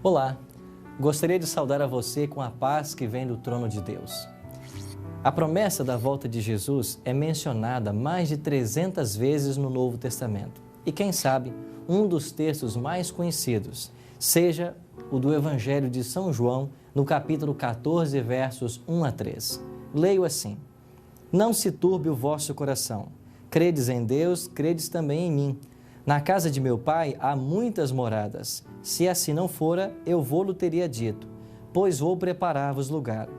Olá, gostaria de saudar a você com a paz que vem do trono de Deus. A promessa da volta de Jesus é mencionada mais de 300 vezes no Novo Testamento. E quem sabe, um dos textos mais conhecidos seja o do Evangelho de São João, no capítulo 14, versos 1 a 3. Leio assim: Não se turbe o vosso coração. Credes em Deus, credes também em mim. Na casa de meu pai há muitas moradas. Se assim não fora, eu vou-lo teria dito, pois vou preparar-vos lugar.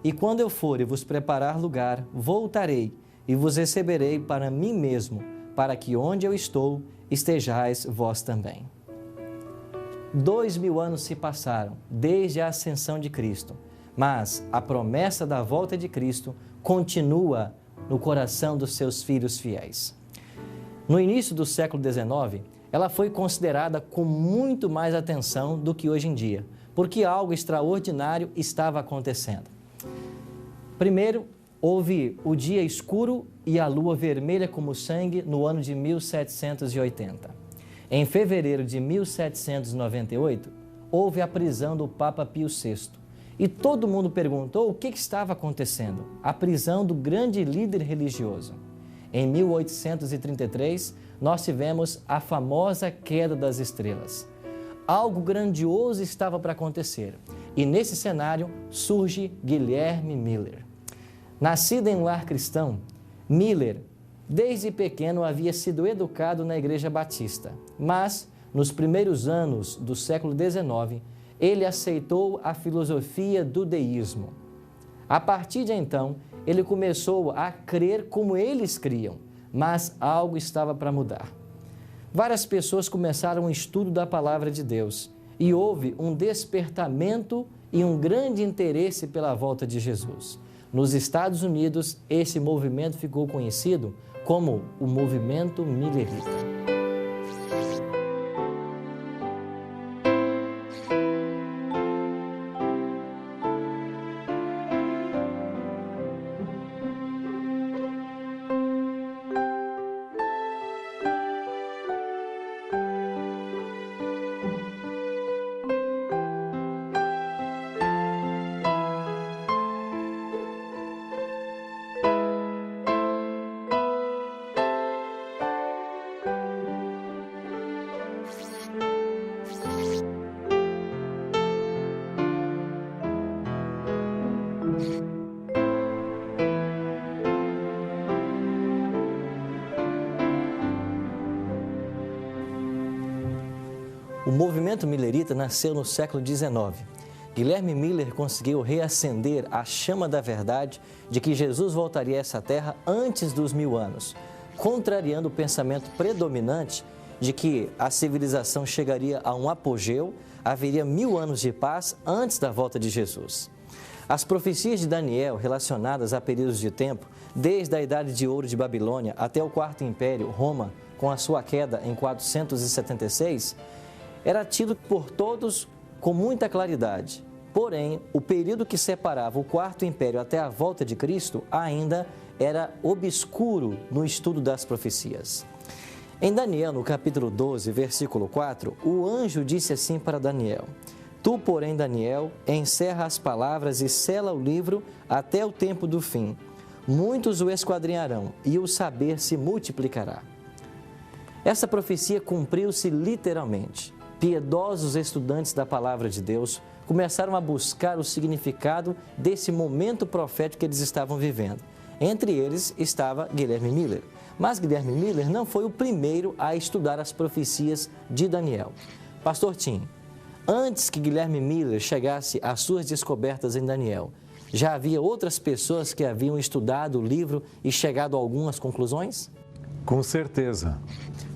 E quando eu for e vos preparar lugar, voltarei e vos receberei para mim mesmo, para que onde eu estou, estejais vós também. 2000 anos se passaram desde a ascensão de Cristo, mas a promessa da volta de Cristo continua no coração dos seus filhos fiéis. No início do século XIX, ela foi considerada com muito mais atenção do que hoje em dia, porque algo extraordinário estava acontecendo. Primeiro, houve o dia escuro e a lua vermelha como sangue no ano de 1780. Em fevereiro de 1798, houve a prisão do Papa Pio VI. E todo mundo perguntou o que estava acontecendo. A prisão do grande líder religioso. Em 1833, nós tivemos a famosa queda das estrelas. Algo grandioso estava para acontecer. E nesse cenário surge Guilherme Miller. Nascido em um lar cristão, Miller, desde pequeno, havia sido educado na Igreja Batista. Mas, nos primeiros anos do século XIX, ele aceitou a filosofia do deísmo. A partir de então, ele começou a crer como eles criam, mas algo estava para mudar. Várias pessoas começaram o estudo da palavra de Deus e houve um despertamento e um grande interesse pela volta de Jesus. Nos Estados Unidos, esse movimento ficou conhecido como o movimento millerita. O movimento millerita nasceu no século XIX. Guilherme Miller conseguiu reacender a chama da verdade de que Jesus voltaria a essa terra antes dos 1000 anos, contrariando o pensamento predominante de que a civilização chegaria a um apogeu, haveria 1000 anos de paz antes da volta de Jesus. As profecias de Daniel relacionadas a períodos de tempo, desde a Idade de Ouro de Babilônia até o Quarto Império, Roma, com a sua queda em 476, era tido por todos com muita claridade. Porém, o período que separava o Quarto Império até a volta de Cristo ainda era obscuro no estudo das profecias. Em Daniel, no capítulo 12, versículo 4, o anjo disse assim para Daniel: Tu, porém, Daniel, encerra as palavras e sela o livro até o tempo do fim. Muitos o esquadrinharão e o saber se multiplicará. Essa profecia cumpriu-se literalmente. Piedosos estudantes da palavra de Deus começaram a buscar o significado desse momento profético que eles estavam vivendo. Entre eles estava Guilherme Miller. Mas Guilherme Miller não foi o primeiro a estudar as profecias de Daniel. Pastor Tim, antes que Guilherme Miller chegasse às suas descobertas em Daniel, já havia outras pessoas que haviam estudado o livro e chegado a algumas conclusões? Com certeza.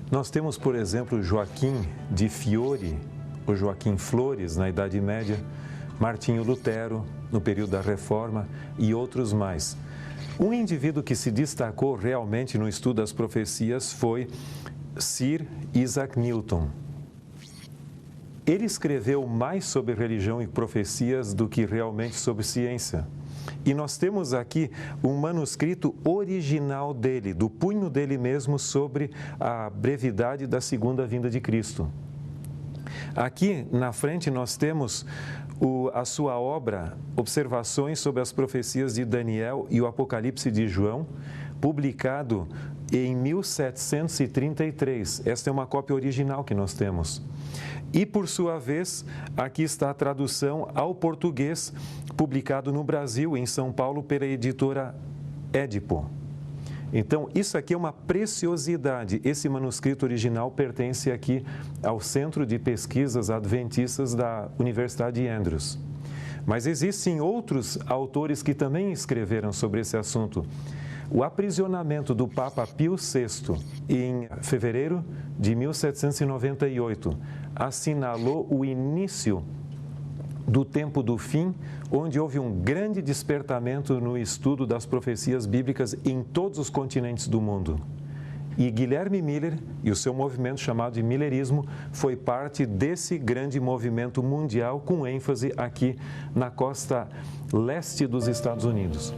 Nós temos, por exemplo, Joaquim de Fiore, ou Joaquim Flores, na Idade Média, Martinho Lutero, no período da Reforma, e outros mais. Um indivíduo que se destacou realmente no estudo das profecias foi Sir Isaac Newton. Ele escreveu mais sobre religião e profecias do que realmente sobre ciência. E nós temos aqui um manuscrito original dele, do punho dele mesmo, sobre a brevidade da segunda vinda de Cristo. Aqui na frente nós temos a sua obra, Observações sobre as Profecias de Daniel e o Apocalipse de João, publicado em 1733. Esta é uma cópia original que nós temos. E, por sua vez, aqui está a tradução ao português, publicado no Brasil, em São Paulo, pela editora Édipo. Então, isso aqui é uma preciosidade. Esse manuscrito original pertence aqui ao Centro de Pesquisas Adventistas da Universidade de Andrews. Mas existem outros autores que também escreveram sobre esse assunto. O aprisionamento do Papa Pio VI, em fevereiro de 1798, assinalou o início do tempo do fim, onde houve um grande despertamento no estudo das profecias bíblicas em todos os continentes do mundo. E Guilherme Miller e o seu movimento chamado de Millerismo foi parte desse grande movimento mundial, com ênfase aqui na costa leste dos Estados Unidos.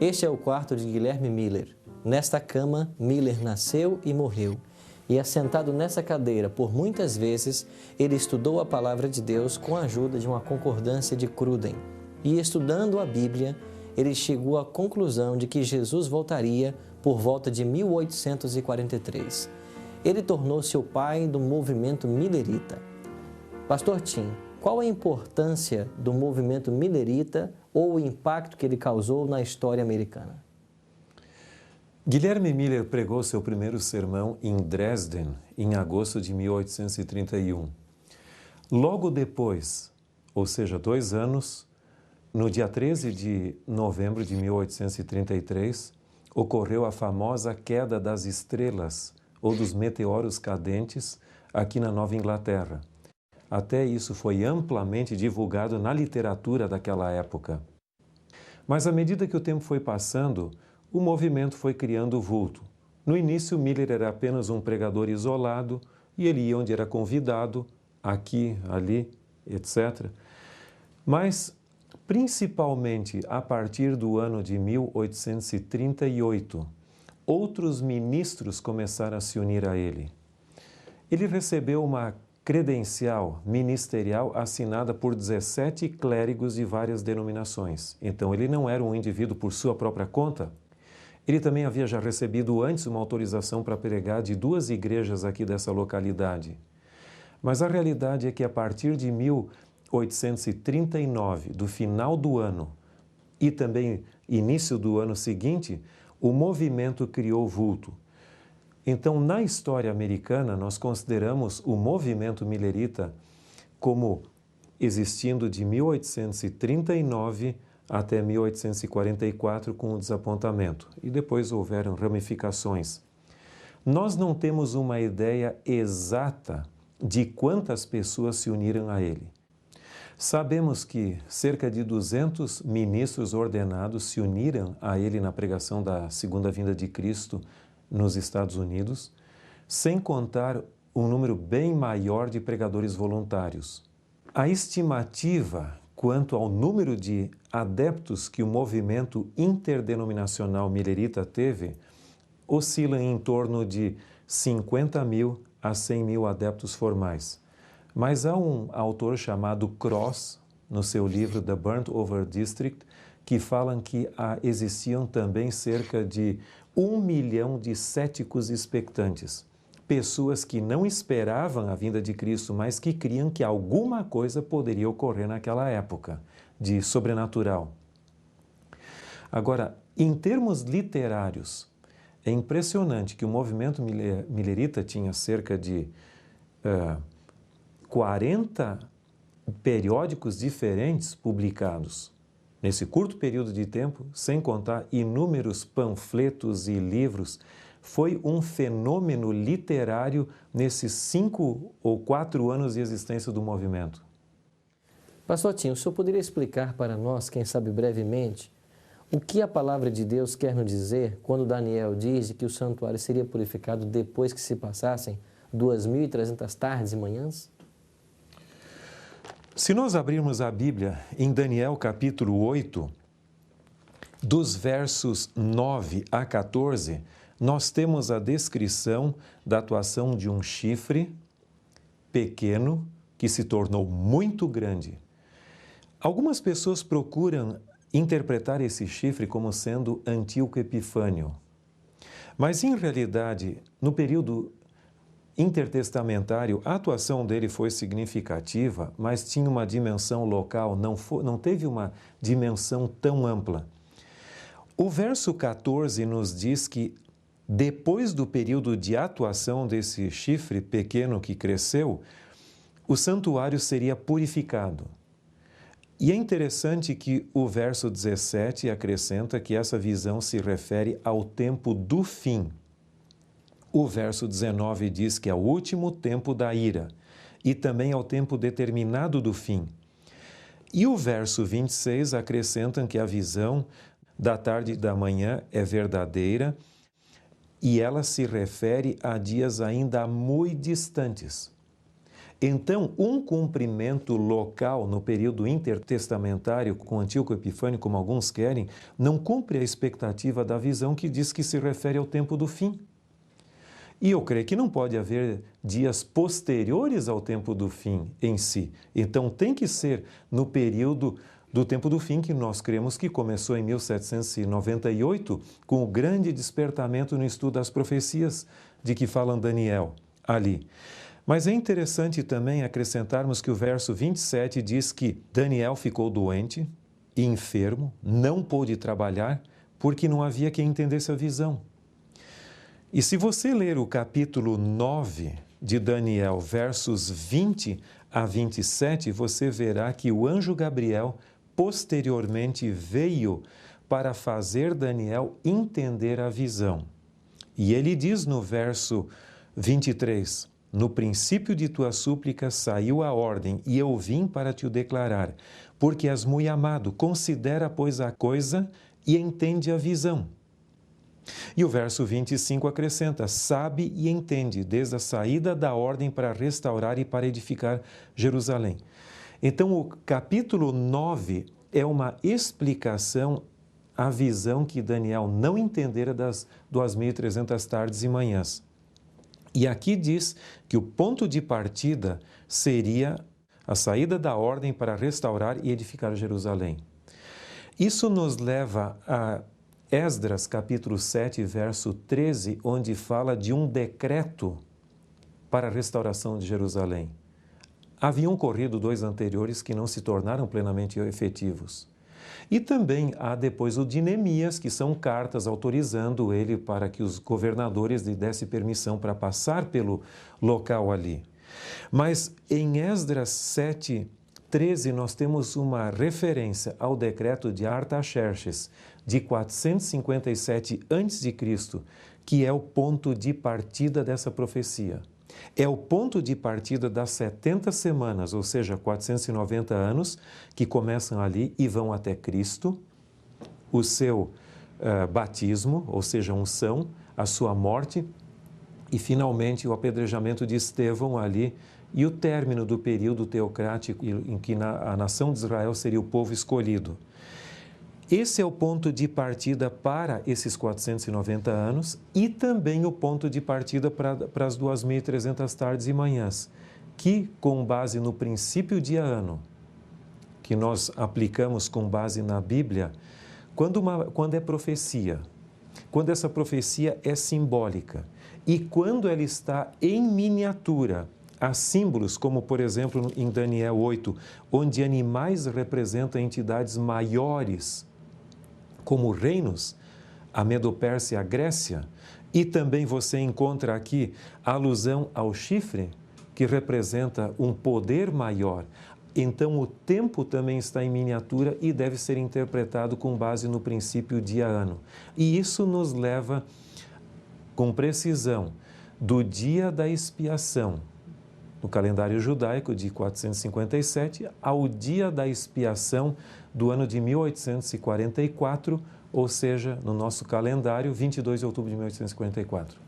Este é o quarto de Guilherme Miller. Nesta cama, Miller nasceu e morreu. E assentado nessa cadeira por muitas vezes, ele estudou a palavra de Deus com a ajuda de uma concordância de Cruden. E estudando a Bíblia, ele chegou à conclusão de que Jesus voltaria por volta de 1843. Ele tornou-se o pai do movimento millerita. Pastor Tim, qual a importância do movimento millerita ou o impacto que ele causou na história americana? Guilherme Miller pregou seu primeiro sermão em Dresden, em agosto de 1831. Logo depois, ou seja, 2 anos, no dia 13 de novembro de 1833, ocorreu a famosa queda das estrelas, ou dos meteoros cadentes, aqui na Nova Inglaterra. Até isso foi amplamente divulgado na literatura daquela época. Mas à medida que o tempo foi passando, o movimento foi criando vulto. No início, Miller era apenas um pregador isolado e ele ia onde era convidado, aqui, ali, etc. Mas, principalmente a partir do ano de 1838, outros ministros começaram a se unir a ele. Ele recebeu uma credencial ministerial assinada por 17 clérigos de várias denominações. Então, ele não era um indivíduo por sua própria conta. Ele também havia já recebido antes uma autorização para pregar de 2 igrejas aqui dessa localidade. Mas a realidade é que a partir de 1839, do final do ano e também início do ano seguinte, o movimento criou vulto. Então, na história americana, nós consideramos o movimento millerita como existindo de 1839 até 1844 com o desapontamento. E depois houveram ramificações. Nós não temos uma ideia exata de quantas pessoas se uniram a ele. Sabemos que cerca de 200 ministros ordenados se uniram a ele na pregação da segunda vinda de Cristo nos Estados Unidos, sem contar um número bem maior de pregadores voluntários. A estimativa quanto ao número de adeptos que o movimento interdenominacional millerita teve oscila em torno de 50 mil a 100 mil adeptos formais. Mas há um autor chamado Cross, no seu livro The Burnt Over District, que falam que existiam também cerca de 1 milhão de céticos expectantes, pessoas que não esperavam a vinda de Cristo, mas que criam que alguma coisa poderia ocorrer naquela época, de sobrenatural. Agora, em termos literários, é impressionante que o movimento milerita tinha cerca de 40 periódicos diferentes publicados nesse curto período de tempo, sem contar inúmeros panfletos e livros. Foi um fenômeno literário nesses 5 ou 4 anos de existência do movimento. Pastor Tinho, o senhor poderia explicar para nós, quem sabe brevemente, o que a palavra de Deus quer nos dizer quando Daniel diz que o santuário seria purificado depois que se passassem 2.300 tardes e manhãs? Se nós abrirmos a Bíblia em Daniel capítulo 8, dos versos 9 a 14, nós temos a descrição da atuação de um chifre pequeno que se tornou muito grande. Algumas pessoas procuram interpretar esse chifre como sendo Antíoco Epifânio. Mas, em realidade, no período intertestamentário, a atuação dele foi significativa, mas tinha uma dimensão local, não teve uma dimensão tão ampla. O verso 14 nos diz que, depois do período de atuação desse chifre pequeno que cresceu, o santuário seria purificado. E é interessante que o verso 17 acrescenta que essa visão se refere ao tempo do fim. O verso 19 diz que é o último tempo da ira e também ao tempo determinado do fim. E o verso 26 acrescentam que a visão da tarde e da manhã é verdadeira e ela se refere a dias ainda muito distantes. Então, um cumprimento local no período intertestamentário com Antíoco Epifânio, como alguns querem, não cumpre a expectativa da visão que diz que se refere ao tempo do fim. E eu creio que não pode haver dias posteriores ao tempo do fim em si. Então, tem que ser no período do tempo do fim, que nós cremos que começou em 1798, com o grande despertamento no estudo das profecias de que fala Daniel ali. Mas é interessante também acrescentarmos que o verso 27 diz que Daniel ficou doente e enfermo, não pôde trabalhar, porque não havia quem entendesse a visão. E se você ler o capítulo 9 de Daniel, versos 20 a 27, você verá que o anjo Gabriel posteriormente veio para fazer Daniel entender a visão. E ele diz no verso 23, no princípio de tua súplica saiu a ordem, e eu vim para te o declarar, porque és muito amado, considera, pois, a coisa e entende a visão. E o verso 25 acrescenta, sabe e entende, desde a saída da ordem para restaurar e para edificar Jerusalém. Então, o capítulo 9 é uma explicação à visão que Daniel não entendera das 2.300 tardes e manhãs. E aqui diz que o ponto de partida seria a saída da ordem para restaurar e edificar Jerusalém. Isso nos leva a Esdras, capítulo 7, verso 13, onde fala de um decreto para a restauração de Jerusalém. Haviam ocorrido 2 anteriores que não se tornaram plenamente efetivos. E também há depois o de Neemias, que são cartas autorizando ele para que os governadores lhe dessem permissão para passar pelo local ali. Mas em Esdras 7, 13, nós temos uma referência ao decreto de Artaxerxes, de 457 a.C., que é o ponto de partida dessa profecia. É o ponto de partida das 70 semanas, ou seja, 490 anos, que começam ali e vão até Cristo, o seu batismo, ou seja, unção, a sua morte e, finalmente, o apedrejamento de Estevão ali e o término do período teocrático em que a nação de Israel seria o povo escolhido. Esse é o ponto de partida para esses 490 anos e também o ponto de partida para as 2.300 tardes e manhãs, que, com base no princípio de ano, que nós aplicamos com base na Bíblia, quando é profecia, quando essa profecia é simbólica e quando ela está em miniatura, há símbolos, como por exemplo em Daniel 8, onde animais representam entidades maiores, como reinos, a Medo-Pérsia e a Grécia, e também você encontra aqui a alusão ao chifre, que representa um poder maior. Então, o tempo também está em miniatura e deve ser interpretado com base no princípio dia-ano. E isso nos leva, com precisão, do dia da expiação, no calendário judaico de 457, ao dia da expiação do ano de 1844, ou seja, no nosso calendário, 22 de outubro de 1844.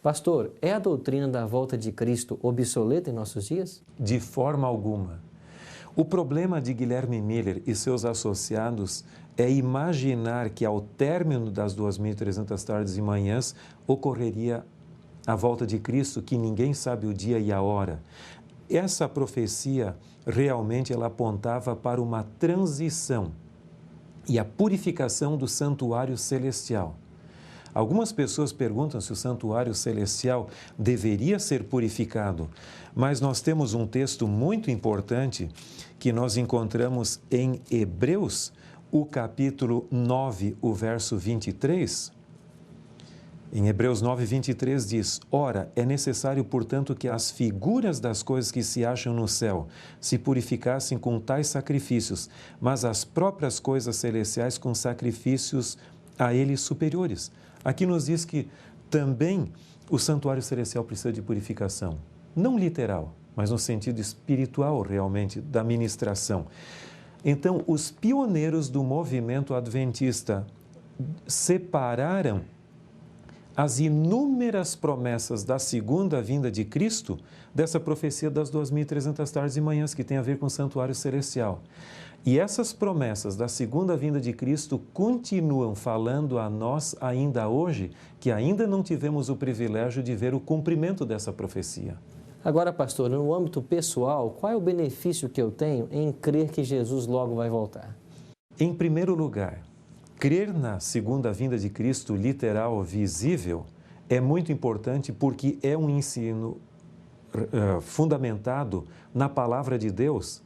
Pastor, é a doutrina da volta de Cristo obsoleta em nossos dias? De forma alguma. O problema de Guilherme Miller e seus associados é imaginar que ao término das 2.300 tardes e manhãs ocorreria a volta de Cristo, que ninguém sabe o dia e a hora. Essa profecia realmente ela apontava para uma transição e a purificação do santuário celestial. Algumas pessoas perguntam se o santuário celestial deveria ser purificado, mas nós temos um texto muito importante que nós encontramos em Hebreus, o capítulo 9, o verso 23. Em Hebreus 9, 23 diz: Ora, é necessário, portanto, que as figuras das coisas que se acham no céu se purificassem com tais sacrifícios, mas as próprias coisas celestiais com sacrifícios a eles superiores. Aqui nos diz que também o santuário celestial precisa de purificação. Não literal, mas no sentido espiritual realmente da ministração. Então, os pioneiros do movimento adventista separaram as inúmeras promessas da segunda vinda de Cristo dessa profecia das 2.300 tardes e manhãs, que tem a ver com o santuário celestial. E essas promessas da segunda vinda de Cristo continuam falando a nós ainda hoje, que ainda não tivemos o privilégio de ver o cumprimento dessa profecia. Agora, pastor, no âmbito pessoal, qual é o benefício que eu tenho em crer que Jesus logo vai voltar? Em primeiro lugar, crer na segunda vinda de Cristo literal, visível, é muito importante porque é um ensino fundamentado na palavra de Deus.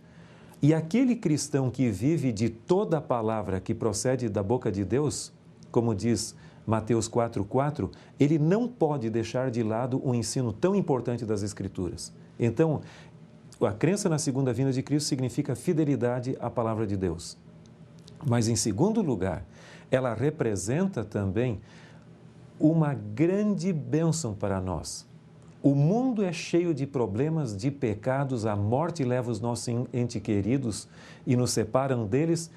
E aquele cristão que vive de toda a palavra que procede da boca de Deus, como diz Mateus 4,4, ele não pode deixar de lado um ensino tão importante das Escrituras. Então, a crença na segunda vinda de Cristo significa fidelidade à palavra de Deus. Mas, em segundo lugar, ela representa também uma grande bênção para nós. O mundo é cheio de problemas, de pecados, a morte leva os nossos entes queridos e nos separam deles,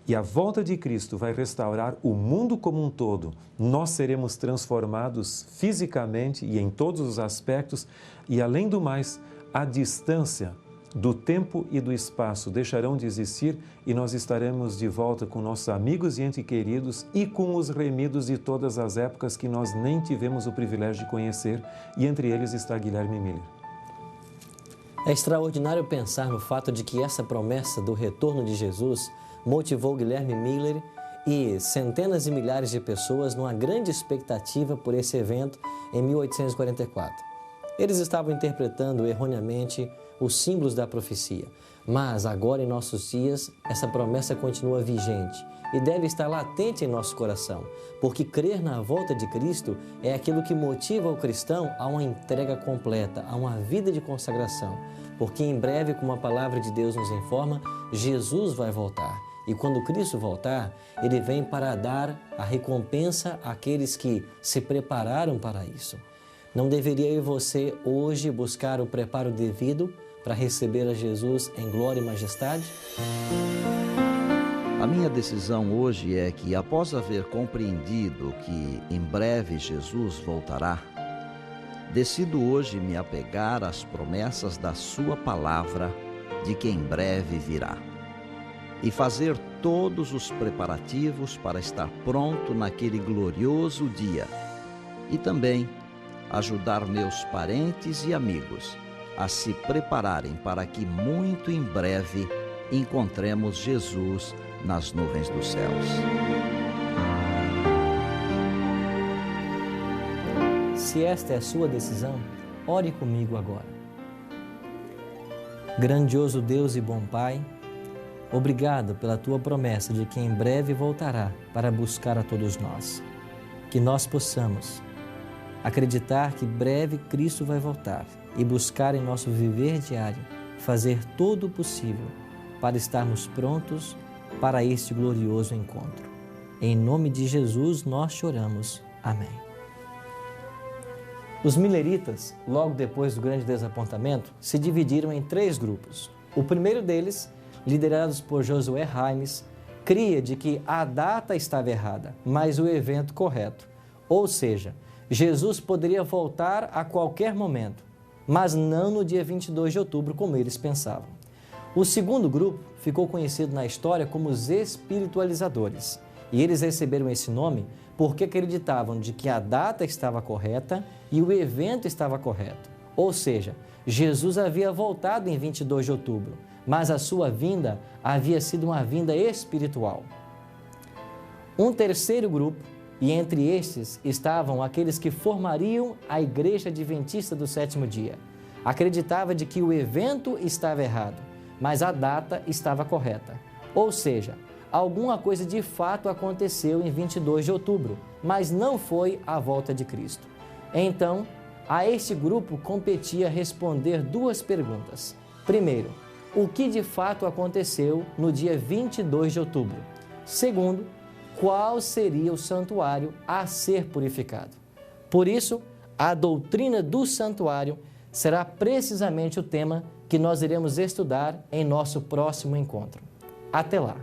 e a volta de Cristo vai restaurar o mundo como um todo. Nós seremos transformados fisicamente e em todos os aspectos, e além do mais, a distância do tempo e do espaço deixarão de existir e nós estaremos de volta com nossos amigos e entes queridos e com os remidos de todas as épocas que nós nem tivemos o privilégio de conhecer, e entre eles está Guilherme Miller. É extraordinário pensar no fato de que essa promessa do retorno de Jesus motivou Guilherme Miller e centenas e milhares de pessoas numa grande expectativa por esse evento em 1844. Eles estavam interpretando erroneamente os símbolos da profecia, mas agora em nossos dias essa promessa continua vigente e deve estar latente em nosso coração, porque crer na volta de Cristo é aquilo que motiva o cristão a uma entrega completa, a uma vida de consagração, porque em breve, como a palavra de Deus nos informa, Jesus vai voltar. E quando Cristo voltar, Ele vem para dar a recompensa àqueles que se prepararam para isso. Não deveria eu e você hoje buscar o preparo devido para receber a Jesus em glória e majestade? A minha decisão hoje é que, após haver compreendido que em breve Jesus voltará, decido hoje me apegar às promessas da sua palavra de que em breve virá e fazer todos os preparativos para estar pronto naquele glorioso dia e também ajudar meus parentes e amigos a se prepararem para que muito em breve encontremos Jesus nas nuvens dos céus. Se esta é a sua decisão, ore comigo agora. Grandioso Deus e bom Pai, obrigado pela tua promessa de que em breve voltará para buscar a todos nós. Que nós possamos acreditar que breve Cristo vai voltar e buscar em nosso viver diário fazer todo o possível para estarmos prontos para este glorioso encontro. Em nome de Jesus nós choramos. Amém. Os mileritas, logo depois do grande desapontamento, se dividiram em 3 grupos. O primeiro deles, liderados por Josué Raimes, cria de que a data estava errada, mas o evento correto. Ou seja, Jesus poderia voltar a qualquer momento, mas não no dia 22 de outubro, como eles pensavam. O segundo grupo ficou conhecido na história como os espiritualizadores, e eles receberam esse nome porque acreditavam de que a data estava correta e o evento estava correto. Ou seja, Jesus havia voltado em 22 de outubro, mas a sua vinda havia sido uma vinda espiritual. Um terceiro grupo, e entre estes estavam aqueles que formariam a Igreja Adventista do Sétimo Dia, acreditava de que o evento estava errado, mas a data estava correta. Ou seja, alguma coisa de fato aconteceu em 22 de outubro, mas não foi a volta de Cristo. Então, a este grupo competia responder 2 perguntas. Primeiro, o que de fato aconteceu no dia 22 de outubro? Segundo, qual seria o santuário a ser purificado? Por isso, a doutrina do santuário será precisamente o tema que nós iremos estudar em nosso próximo encontro. Até lá!